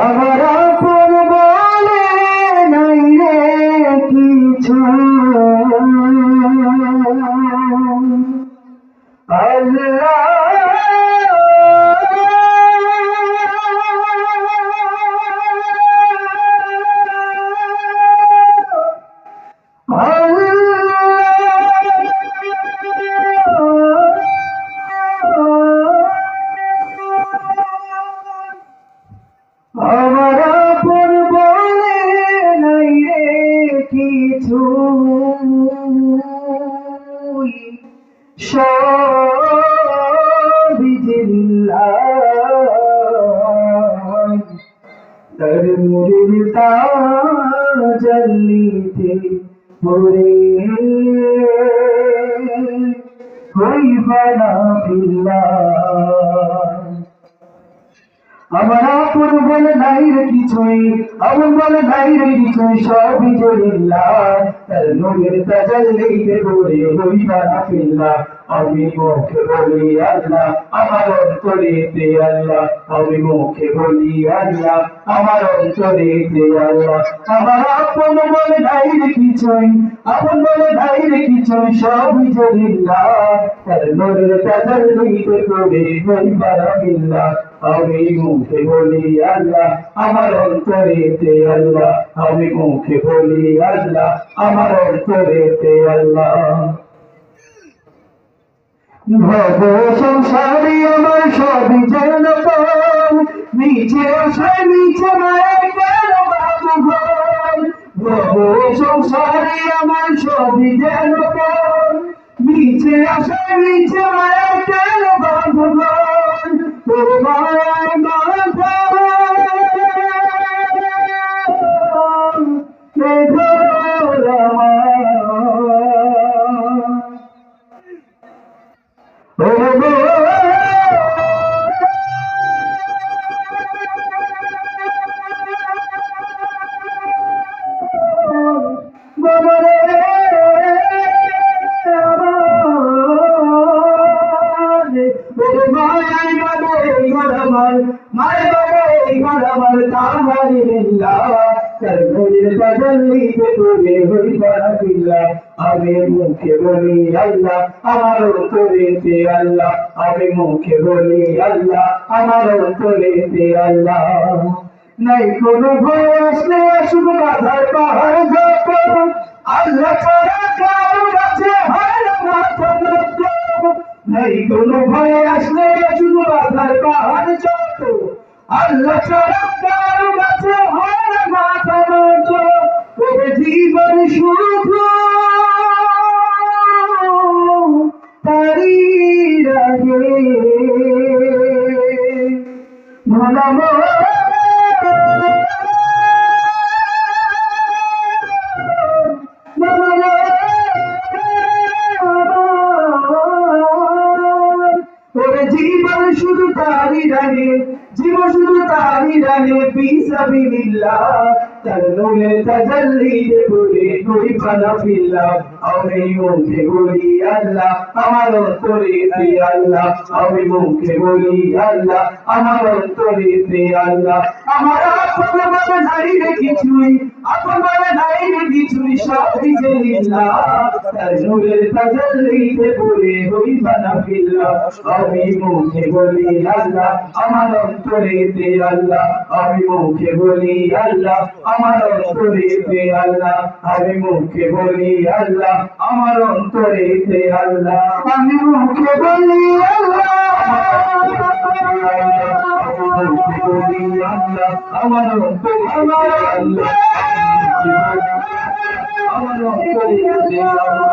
আমার আপন বলে নাই রে কিছু, আমার আপন বলে নাই রে কিছু, সবই জিল্লাহ তার মুরির তাজাল্লিতে পড়ে হইবা না ফিল্লাহ। আমার আপন বলে নাই রে কিছুই, আপন বলে নাই রে কিছুই, সবই জলিল্লাহ তার নূরের তাজাল্লিতে পড়ে হইবা না ফিল্লাহ। আমি মুখে বলি আল্লাহ, আমার অন্তরেতে আল্লাহ, আমি মুখে বলি আল্লাহ, আমার অন্তরেতে আল্লাহ। আমার আপন বলে নাই রে কিছুই, আপন বলে নাই রে কিছুই, সবই জলিল্লাহ তার নূরের তাজাল্লিতে পড়ে হইবা না ফিল্লাহ। আমি মুখে বলি আল্লাহ, আমার অন্তরেতে আল্লাহ, আমি মুখে বলি আল্লাহ, আমার অন্তরেতে আল্লাহ। ভব সংসারে আমার সবই যেন পাই, নিচে আসায় নিচে মায়ের কেন বাবু ভাই। ভব সংসারে আমার সবই যেন পাই, নিচে আসায় নিচে মায়ের কেন বাবু ভাই। তোমার মাথা আমি মুখে বলি আল্লাহ, আমার অন্তরেতে আল্লাহ, আমি মুখে বলি আল্লাহ, আমার অন্তরেতে আল্লাহ। নাই কোনো ভয় আসলে শুধু বাধার পাহাড় যত, আল্লাহ ছাড়া কারো কাছে হয় না মাথা নত। নাই কোনো ভয় আসলে শুধু বাধার পাহাড় যত, আল্লাহ ছাড়া কারো কাছে হয় না মাথা নত। তবে জীবন শুধু তারি রাগে ভোলাম জীবন শুধু তারি রাগে, জীবন শুধু তারি রাগে ফিসাবিলিল্লাহ তার নূরের তাজাল্লিতে পড়ে হইবা না ফিল্লাহ। আমি মুখে বলি আল্লাহ, আমার অন্তরেতে আল্লাহ, আমি মুখে বলি আল্লাহ, আমার অন্তরেতে আল্লাহ। আমার আপন বলে নাই রে কিছুই, আপন বলে নাই রে কিছুই, সবই লিল্লাহ তার নূরের তাজাল্লিতে পড়ে হইবা না ফিল্লাহ। আমি মুখে বলি আল্লাহ, আমার অন্তরেতে আল্লাহ, আমি মুখে বলি আল্লাহ, আমার অন্তরেতে আল্লাহ, আমি মুখে বলি আল্লাহ, আমার অন্তরেতে আল্লাহ। আমি মুখে বলি আল্লাহ, মুখে বলি আল্লাহ, আমার অন্তরেতে আল্লাহ, আমার অন্তরেতে আল্লাহ।